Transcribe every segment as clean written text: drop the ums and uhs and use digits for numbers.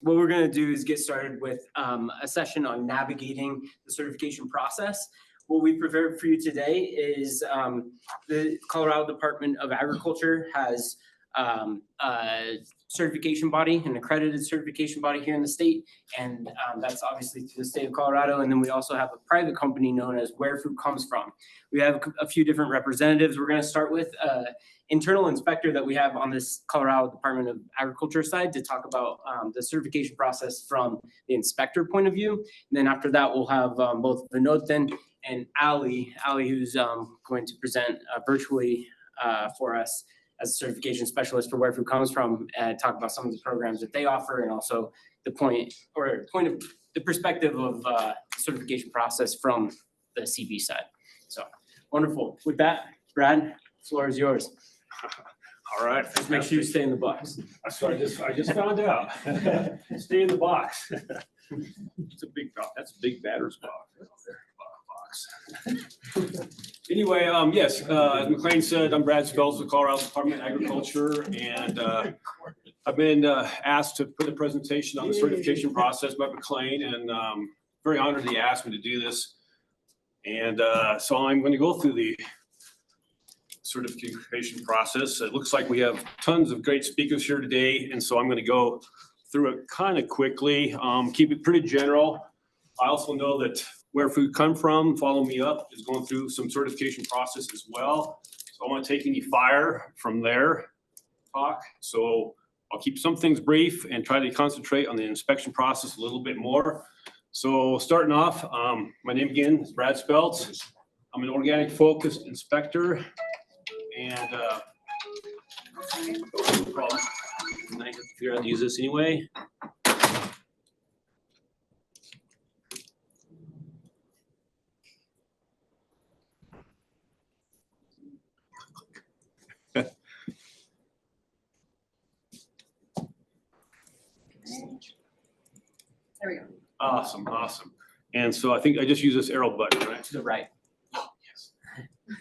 what we're going to do is get started with a session on navigating the certification process. What we prepared for you today is the Colorado Department of Agriculture has a certification body, an accredited certification body here in the state, and that's obviously through the state of Colorado. And then we also have a private company known as Where Food Comes From. We have a few different representatives. We're going to start with internal inspector that we have on this Colorado Department of Agriculture side to talk about the certification process from the inspector point of view. And then after that, we'll have both Vinod and Aly, who's going to present virtually for us as a certification specialist for Where Food Comes From, and talk about some of the programs that they offer, and also the point of the perspective of the certification process from the CB side. So wonderful. With that, Brad, the floor is yours. All right. Just make sure you stay in the box. So I just found out. Stay in the box. That's a big batter's box. Anyway, yes, as McLean said, I'm Brad Spelts with Colorado Department of Agriculture, and I've been asked to put a presentation on the certification process by McLean, and very honored he asked me to do this. And so I'm going to go through the certification process. It looks like we have tons of great speakers here today, and so I'm going to go through it kind of quickly, keep it pretty general. I also know that Where Food Come From, Follow Me Up, is going through some certification process as well. So I want to take any fire from their talk. So I'll keep some things brief and try to concentrate on the inspection process a little bit more. So starting off, my name again is Brad Spelts. I'm an organic focused inspector, and no problem. I have to figure out how to use this anyway. There we go. Awesome. And so I think I just use this arrow button, right? To the right. Oh, yes.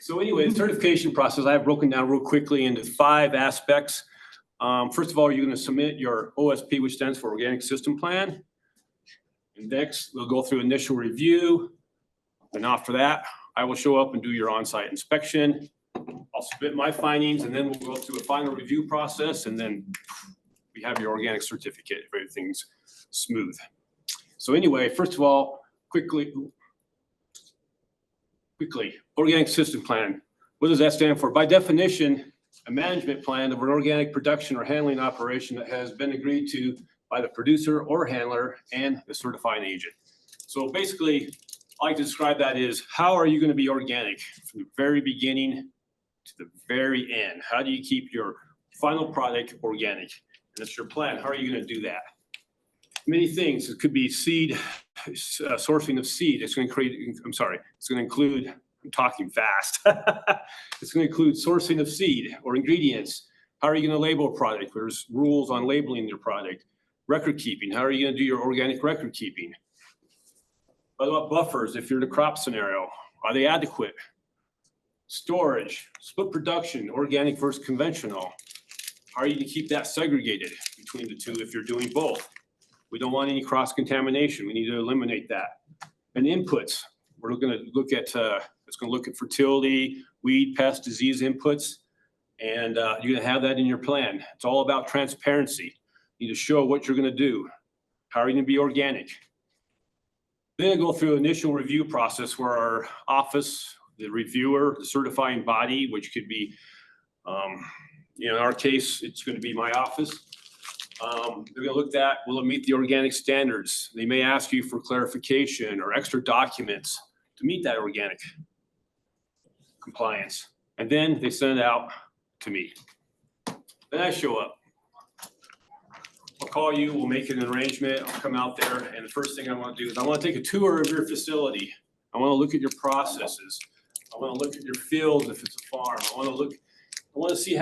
So anyway, the certification process I have broken down real quickly into 5 aspects. First of all, you're going to submit your OSP, which stands for Organic System Plan. And next, we'll go through initial review. And after that, I will show up and do your on-site inspection. I'll submit my findings, and then we'll go through a final review process, and then we have your organic certificate if everything's smooth. So anyway, first of all, quickly, Organic System Plan. What does that stand for? By definition, a management plan of an organic production or handling operation that has been agreed to by the producer or handler and the certifying agent. So basically, I like to describe that as, how are you going to be organic from the very beginning to the very end? How do you keep your final product organic? And that's your plan. How are you going to do that? Many things. It could be seed, sourcing of seed. It's going to include, I'm talking fast. It's going to include sourcing of seed or ingredients. How are you going to label a product? There's rules on labeling your product. Record keeping. How are you going to do your organic record keeping? What about buffers? If you're in a crop scenario, are they adequate? Storage, split production, organic versus conventional. How are you going to keep that segregated between the two if you're doing both? We don't want any cross-contamination. We need to eliminate that. And inputs, we're going to look at, it's going to look at fertility, weed, pest, disease inputs, and you're going to have that in your plan. It's all about transparency. You need to show what you're going to do. How are you going to be organic? Then go through an initial review process where our office, the reviewer, the certifying body, which could be, in our case, it's going to be my office. They're going to look at, will it meet the organic standards? They may ask you for clarification or extra documents to meet that organic compliance. And then they send it out to me. Then I show up. I'll call you, we'll make an arrangement, I'll come out there, and the first thing I want to do is I want to take a tour of your facility. I want to look at your processes. I want to look at your fields if it's a farm. I want to see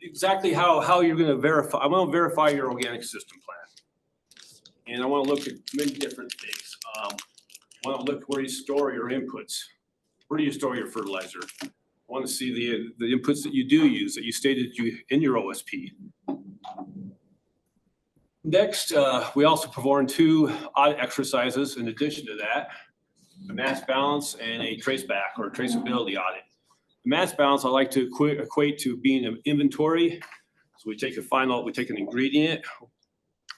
exactly how you're going to verify. I want to verify your organic system plan. And I want to look at many different things. I want to look where you store your inputs. Where do you store your fertilizer? I want to see the inputs that you do use, that you stated in your OSP. Next, we also perform 2 audit exercises in addition to that, a mass balance and a traceback or traceability audit. The mass balance I like to equate to being an inventory. So we take an ingredient,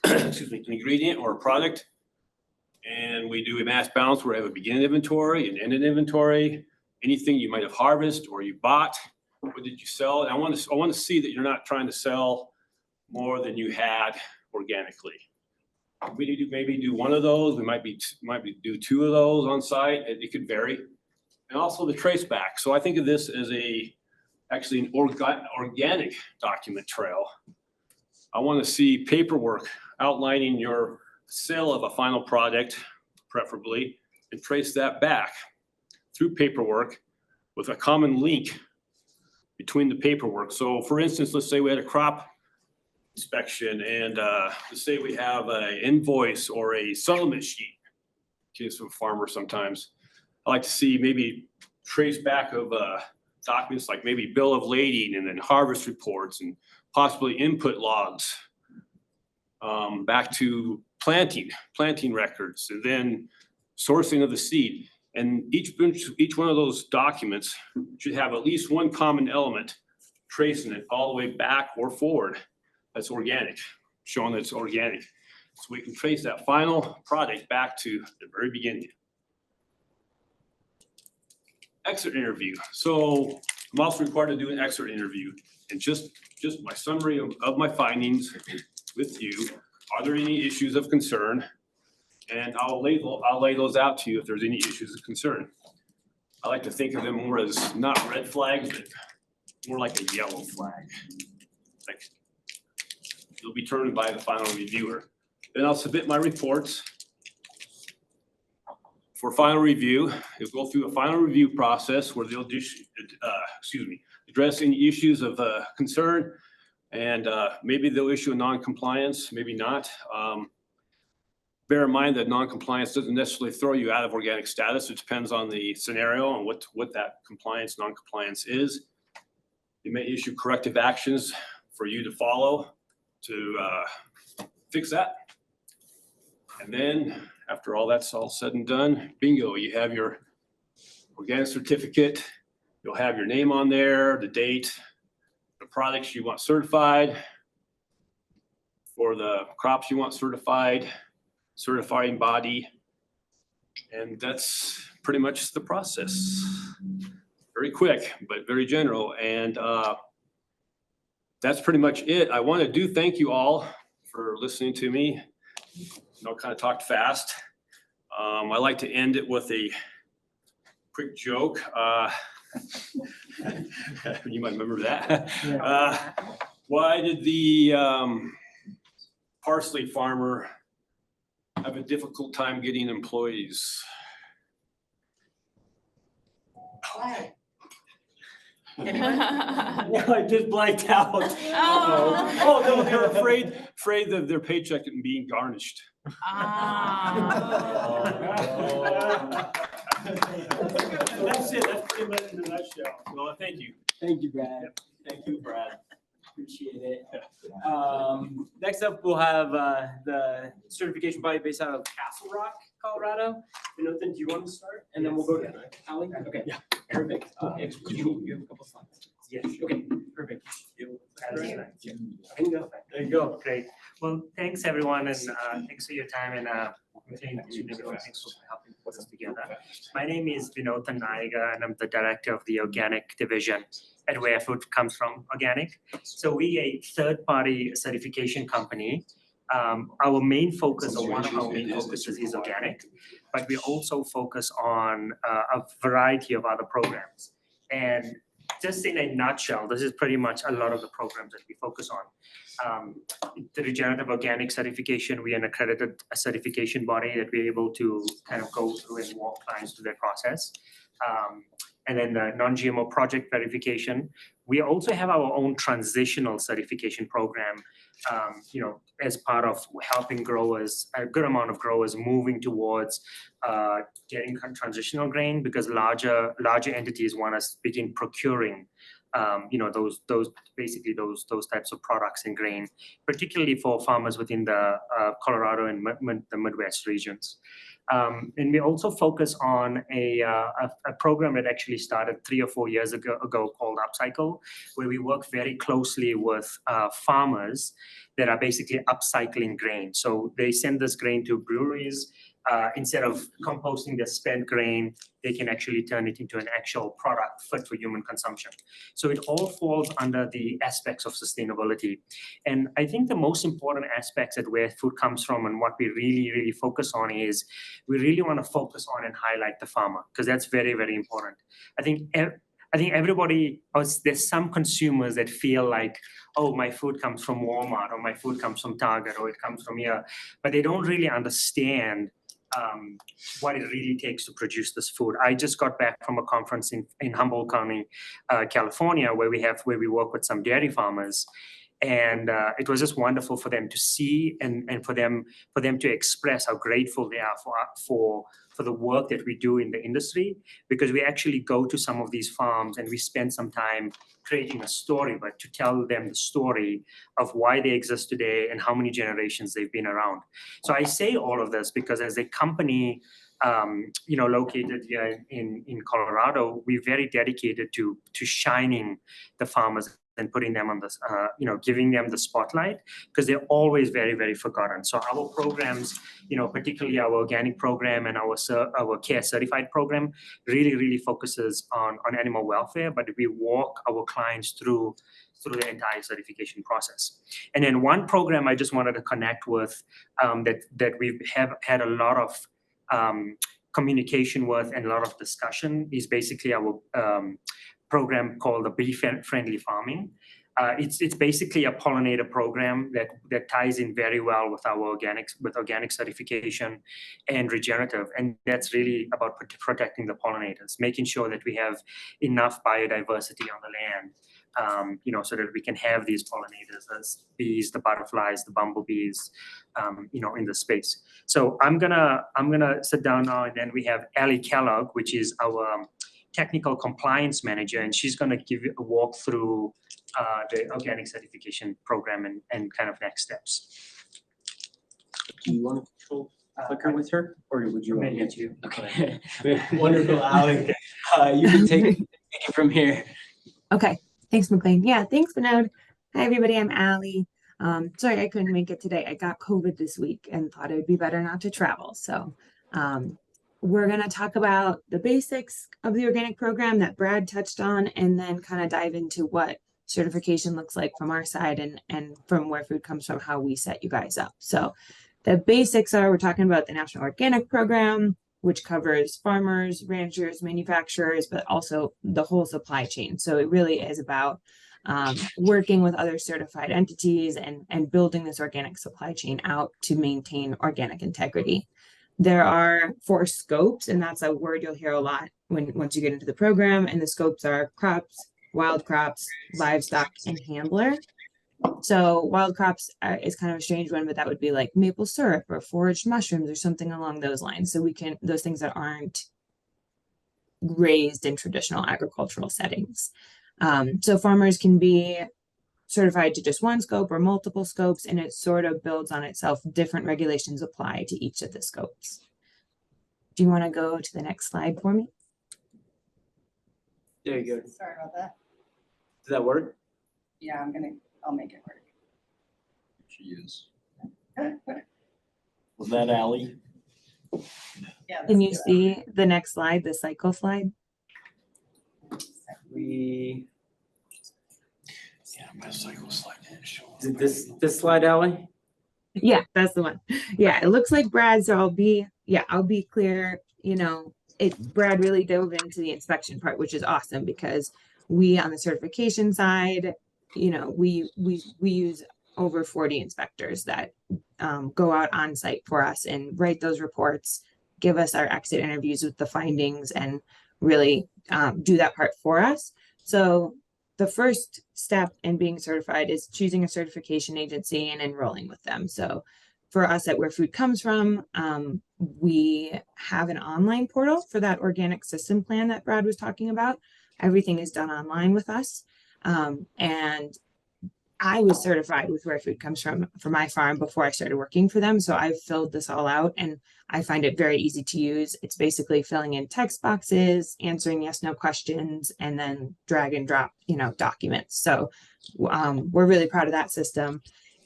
excuse me, an ingredient or a product, and we do a mass balance where we have a beginning inventory, an ending inventory, anything you might have harvested or you bought, what did you sell? And I want to see that you're not trying to sell more than you had organically. We need to maybe do 1 of those. We might do 2 of those on site. It could vary. And also the trace back. So I think of this as actually an organic document trail. I want to see paperwork outlining your sale of a final product, preferably, and trace that back through paperwork with a common link between the paperwork. So for instance, let's say we had a crop inspection and let's say we have an invoice or a settlement sheet. In case of a farmer sometimes. I like to see maybe trace back of documents like maybe bill of lading and then harvest reports and possibly input logs back to planting records and then sourcing of the seed. And each one of those documents should have at least one common element tracing it all the way back or forward. That's organic, showing that it's organic. So we can trace that final product back to the very beginning. Exit interview. So I'm also required to do an exit interview. And just my summary of my findings with you. Are there any issues of concern? And I'll lay those out to you if there's any issues of concern. I like to think of them more as not red flags, but more like a yellow flag. Like it'll be determined by the final reviewer. Then I'll submit my reports for final review. You'll go through a final review process where they'll address any issues of concern, and maybe they'll issue a non-compliance, maybe not. Bear in mind that non-compliance doesn't necessarily throw you out of organic status. It depends on the scenario and what that compliance, non-compliance is. They may issue corrective actions for you to follow to fix that. And then after all that's all said and done, bingo, you have your organic certificate. You'll have your name on there, the date, the products you want certified, for the crops you want certified, certifying body, and that's pretty much the process. Very quick, but very general, and that's pretty much it. I want to thank you all for listening to me. Kind of talked fast. I like to end it with a quick joke. You might remember that. Why did the parsley farmer have a difficult time getting employees? Why? No, I just blanked out. Oh no, they're afraid of their paycheck and being garnished. That's it. That's pretty much in a nutshell. Well, thank you. Thank you, Brad. Thank you, Brad. Appreciate it. Next up, we'll have the certification body based out of Castle Rock, Colorado. Vinodhan, do you want to start? And then we'll go to Aly. Okay. Yeah. Perfect. Could you have a couple slides? Yes. Okay. Perfect. There you go. Great. Well, thanks everyone, and thanks for your time, and thanks for helping put us together. My name is Vinodhan Nayaga, and I'm the director of the organic division at Where Food Comes From Organic. So we a third-party certification company. Our main focus, or one of our main focuses, is organic, but we also focus on a variety of other programs. And just in a nutshell, this is pretty much a lot of the programs that we focus on. The regenerative organic certification, we are an accredited certification body that we're able to kind of go through and walk clients through their process. And then the non-GMO project verification. We also have our own transitional certification program, as part of helping growers, a good amount of growers moving towards getting transitional grain, because larger entities want us begin procuring those basically those types of products and grain, particularly for farmers within the Colorado and the Midwest regions. And we also focus on a program that actually started 3 or 4 years ago called Upcycle, where we work very closely with farmers that are basically upcycling grain. So they send this grain to breweries. Instead of composting the spent grain, they can actually turn it into an actual product fit for human consumption. So it all falls under the aspects of sustainability. And I think the most important aspects at where food comes from and what we really, really focus on is we really want to focus on and highlight the farmer, because that's very, very important. I think everybody, there's some consumers that feel like, oh, my food comes from Walmart, or my food comes from Target, or it comes from here, but they don't really understand what it really takes to produce this food. I just got back from a conference in Humboldt County, California, where we work with some dairy farmers. And it was just wonderful for them to see and for them to express how grateful they are for the work that we do in the industry, because we actually go to some of these farms and we spend some time creating a story, but to tell them the story of why they exist today and how many generations they've been around. So I say all of this because as a company, located here in Colorado, we're very dedicated to shining the farmers and putting them on this, giving them the spotlight, because they're always very, very forgotten. So our programs, particularly our organic program and our care certified program, really, really focuses on animal welfare, but we walk our clients through the entire certification process. And then one program I just wanted to connect with that we have had a lot of communication with and a lot of discussion is basically our program called the Bee Friendly Farming. It's basically a pollinator program that ties in very well with our organic certification and regenerative, and that's really about protecting the pollinators, making sure that we have enough biodiversity on the land, so that we can have these pollinators as bees, the butterflies, the bumblebees, in the space. So I'm gonna sit down now, and then we have Aly Kellogg, which is our technical compliance manager, and she's going to give you a walk through the organic certification program and kind of next steps. Do you want to control clicker with her, or would you want me to? Okay, Yeah. wonderful, Aly. You can take it from here. Okay, thanks, McLean. Yeah, thanks, Vinod. Hi, everybody. I'm Aly. Sorry I couldn't make it today. I got COVID this week and thought it would be better not to travel. So we're going to talk about the basics of the organic program that Brad touched on, and then kind of dive into what certification looks like from our side and from where food comes from, how we set you guys up. So the basics are, we're talking about the National Organic Program, which covers farmers, ranchers, manufacturers, but also the whole supply chain. So it really is about working with other certified entities and building this organic supply chain out to maintain organic integrity. There are 4 scopes, and that's a word you'll hear a lot once you get into the program. And the scopes are crops, wild crops, livestock, and handler. So wild crops is kind of a strange one, but that would be like maple syrup or foraged mushrooms or something along those lines. So those things that aren't raised in traditional agricultural settings. So farmers can be certified to just one scope or multiple scopes, and it sort of builds on itself. Different regulations apply to each of the scopes. Do you want to go to the next slide for me? There you go. Sorry about that. Does that work? Yeah, I'll make it work. She is. Was that Aly? Yeah. Can you let's do see the next slide, the cycle slide? Yeah, my cycle slide didn't show up. Is it this slide, Aly? Yeah, that's the one. Yeah, it looks like Brad, so I'll be clear, Brad really dove into the inspection part, which is awesome because we on the certification side, we use over 40 inspectors that go out on site for us and write those reports, give us our exit interviews with the findings, and really do that part for us. So the first step in being certified is choosing a certification agency and enrolling with them. So for us at Where Food Comes From, we have an online portal for that organic system plan that Brad was talking about. Everything is done online with us. And I was certified with Where Food Comes From for my farm before I started working for them. So I've filled this all out and I find it very easy to use. It's basically filling in text boxes, answering yes, no questions, and then drag and drop, documents. So we're really proud of that system.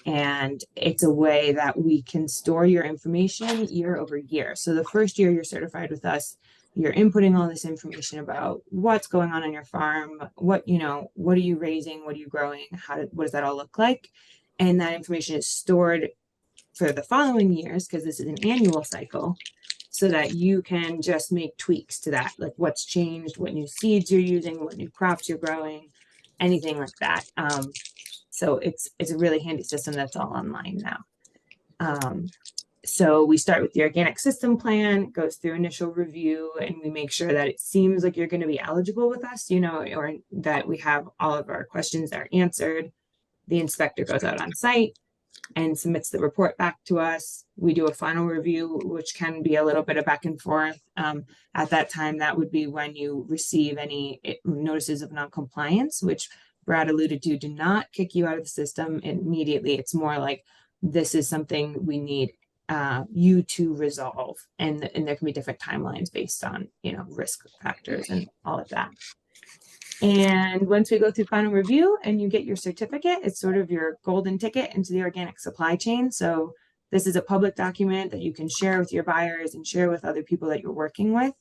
And it's a way that we can store your information year over year. So the first year you're certified with us, you're inputting all this information about what's going on your farm, what are you raising, what are you growing, what does that all look like? And that information is stored for the following years, because this is an annual cycle, so that you can just make tweaks to that, like what's changed, what new seeds you're using, what new crops you're growing, anything like that. So it's a really handy system that's all online now. So we start with the organic system plan, goes through initial review, and we make sure that it seems like you're going to be eligible with us, or that we have all of our questions are answered. The inspector goes out on site and submits the report back to us. We do a final review, which can be a little bit of back and forth. At that time, that would be when you receive any notices of non-compliance, which Brad alluded to, do not kick you out of the system immediately. It's more like, this is something we need you to resolve, and there can be different timelines based on risk factors and all of that. And once we go through final review and you get your certificate, it's sort of your golden ticket into the organic supply chain. So this is a public document that you can share with your buyers and share with other people that you're working with.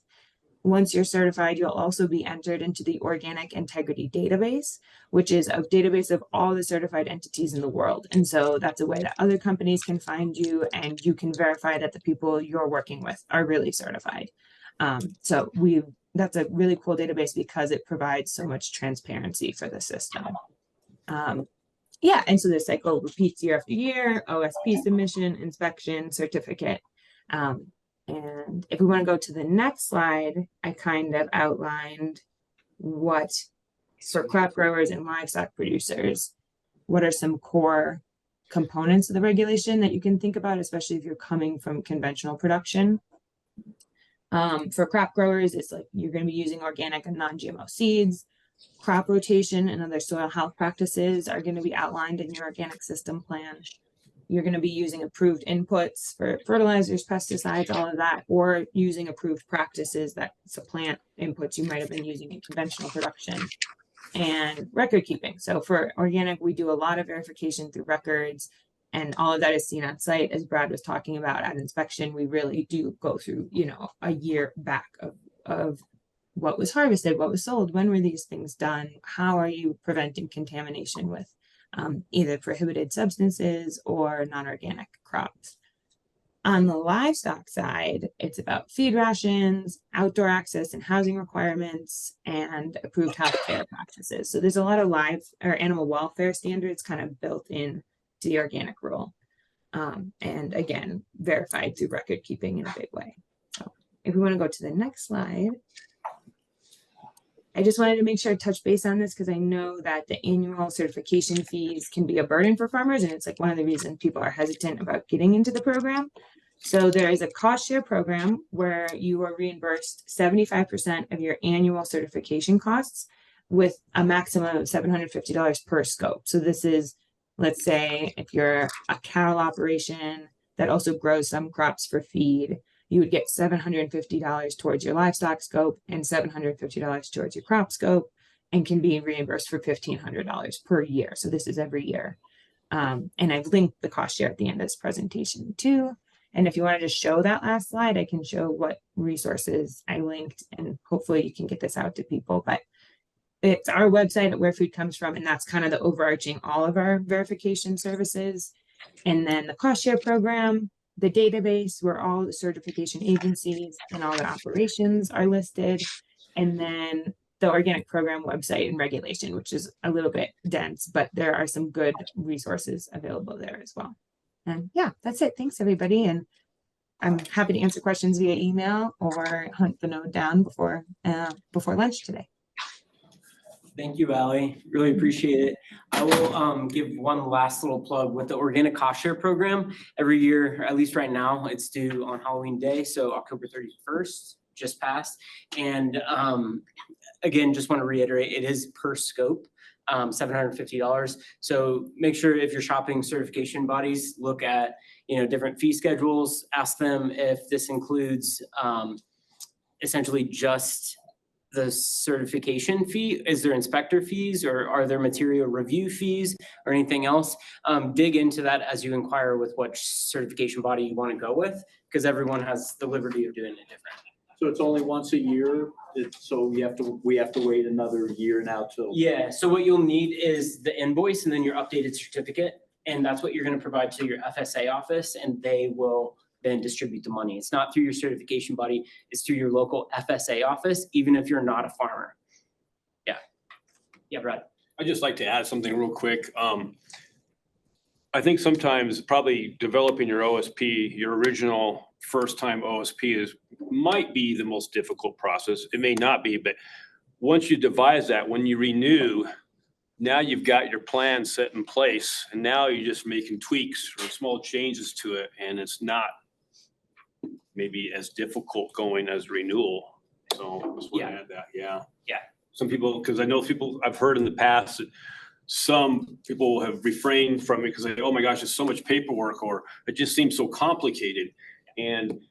Once you're certified, you'll also be entered into the Organic Integrity Database, which is a database of all the certified entities in the world. And so that's a way that other companies can find you, and you can verify that the people you're working with are really certified. That's a really cool database because it provides so much transparency for the system. And so this cycle repeats year after year: OSP submission, inspection, certificate. And if we want to go to the next slide, I kind of outlined what, for crop growers and livestock producers, what are some core components of the regulation that you can think about, especially if you're coming from conventional production. For crop growers, it's like you're going to be using organic and non-GMO seeds. Crop rotation and other soil health practices are going to be outlined in your organic system plan. You're going to be using approved inputs for fertilizers, pesticides, all of that, or using approved practices that supplant inputs you might have been using in conventional production. And record keeping. So for organic, we do a lot of verification through records, and all of that is seen on site. As Brad was talking about at inspection, we really do go through, a year back of what was harvested, what was sold, when were these things done, how are you preventing contamination with either prohibited substances or non-organic crops. On the livestock side, it's about feed rations, outdoor access and housing requirements, and approved healthcare practices. So there's a lot of animal welfare standards kind of built in to the organic rule. And again, verified through record keeping in a big way. So if we want to go to the next slide, I just wanted to make sure I touch base on this because I know that the annual certification fees can be a burden for farmers, and it's like one of the reasons people are hesitant about getting into the program. So there is a cost share program where you are reimbursed 75% of your annual certification costs, with a maximum of $750 per scope. So this is, let's say, if you're a cattle operation that also grows some crops for feed, you would get $750 towards your livestock scope and $750 towards your crop scope, and can be reimbursed for $1,500 per year. So this is every year. And I've linked the cost share at the end of this presentation too. And if you want to just show that last slide, I can show what resources I linked, and hopefully you can get this out to people. But it's our website at Where Food Comes From, and that's kind of the overarching all of our verification services. And then the cost share program, the database where all the certification agencies and all the operations are listed, and then the organic program website and regulation, which is a little bit dense, but there are some good resources available there as well. And yeah, that's it. Thanks everybody. And I'm happy to answer questions via email or hunt the node down before lunch today. Thank you, Aly. Really appreciate it. I will give one last little plug with the organic cost share program. Every year, at least right now, it's due on Halloween Day, so October 31st, just passed. And again, just want to reiterate, it is per scope. $750. So make sure if you're shopping certification bodies, look at, different fee schedules, ask them if this includes, essentially just the certification fee. Is there inspector fees, or are there material review fees or anything else? Dig into that as you inquire with what certification body you want to go with, because everyone has the liberty of doing it different. So it's only once a year, so we have to wait another year now till. Yeah, so what you'll need is the invoice and then your updated certificate, and that's what you're gonna provide to your FSA office, and they will then distribute the money. It's not through your certification body, it's through your local FSA office, even if you're not a farmer. Yeah, Brad. I'd just like to add something real quick. I think sometimes probably developing your OSP, your original first time OSP might be the most difficult process. It may not be, but once you devise that, when you renew, now you've got your plan set in place, and now you're just making tweaks or small changes to it, and it's not maybe as difficult going as renewal. So I just want to add that, yeah. Yeah. Some people, because I know people, I've heard in the past that some people have refrained from it because they, oh my gosh, there's so much paperwork, or it just seems so complicated. And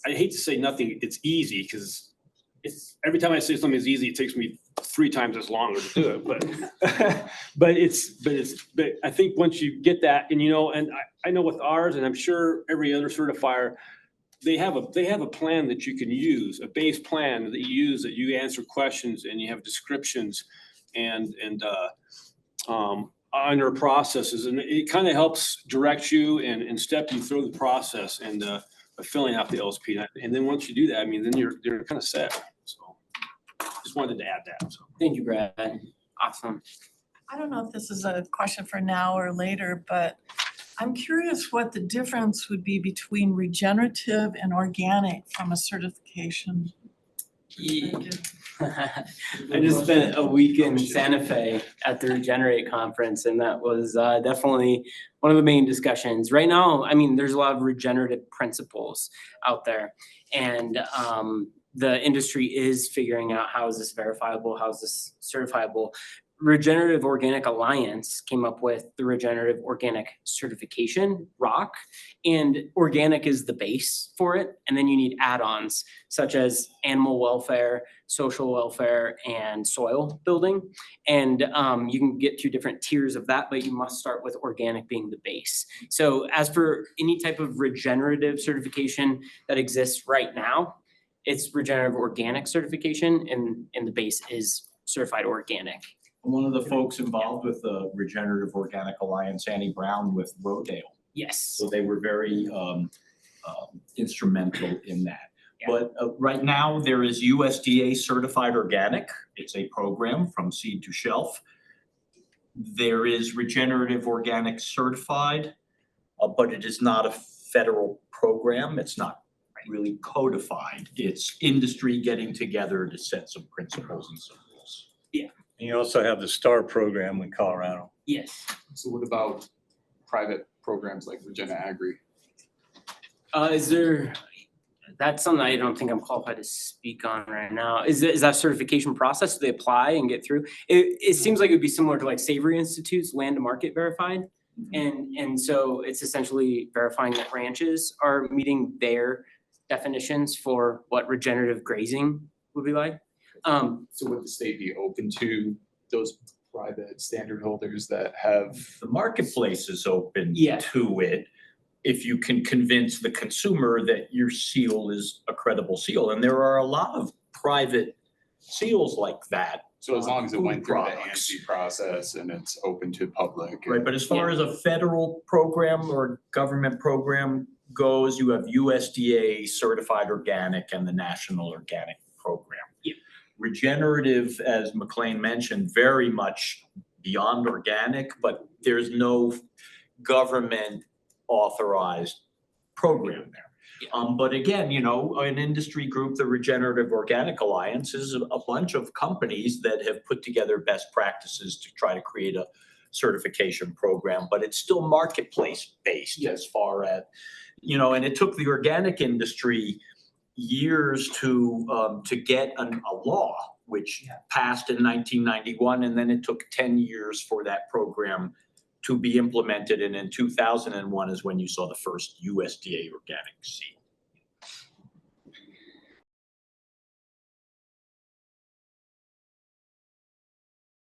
I hate to say nothing, it's easy, because every time I say something is easy, it takes me 3 times as long to do it. But I think once you get that, and and I know with ours, and I'm sure every other certifier, they have a plan that you can use, a base plan that you use, that you answer questions and you have descriptions and on your processes, and it kind of helps direct you and step you through the process and filling out the LSP. And then once you do that, I mean, then you're kind of set. So just wanted to add that. So. Thank you, Brad. Awesome. I don't know if this is a question for now or later, but I'm curious what the difference would be between regenerative and organic from a certification perspective. I just spent a week in Santa Fe at the Regenerate conference, and that was definitely one of the main discussions. Right now, I mean, there's a lot of regenerative principles out there, and the industry is figuring out how is this verifiable, how is this certifiable. Regenerative Organic Alliance came up with the Regenerative Organic Certification, ROC, and organic is the base for it. And then you need add-ons such as animal welfare, social welfare, and soil building. And you can get to different tiers of that, but you must start with organic being the base. So as for any type of regenerative certification that exists right now, it's Regenerative Organic Certification, and the base is certified organic. One of the folks involved with the Regenerative Organic Alliance, Annie Brown with Rodale. Yes. So they were very instrumental in that. Yeah. But right now, there is USDA Certified Organic. It's a program from seed to shelf. There is Regenerative Organic Certified, but it is not a federal program. It's not really codified. It's industry getting together to set some principles and some rules. Yeah. And you also have the STAR program in Colorado. Yes. So what about private programs like Regena Agri? Is there, that's something I don't think I'm qualified to speak on right now. Is that certification process? Do they apply and get through? It seems like it would be similar to like Savory Institute's Land to Market Verified. And so it's essentially verifying that ranches are meeting their definitions for what regenerative grazing would be like. So would the state be open to those private standard holders that have? The marketplace is open Yeah. to it if you can convince the consumer that your seal is a credible seal. And there are a lot of private seals like that. So as long as it food went through the products. ANSI process and it's open to public. Right, but as far as a federal program or government program goes, you have USDA Certified Organic and the National Organic Program. Yeah. Regenerative, as McLean mentioned, very much beyond organic, but there's no government authorized program there. But again, an industry group, the Regenerative Organic Alliance, is a bunch of companies that have put together best practices to try to create a certification program, but it's still marketplace based as far as, and it took the organic industry years to get a law which passed in 1991, and then it took 10 years for that program to be implemented, and in 2001 is when you saw the first USDA organic seed.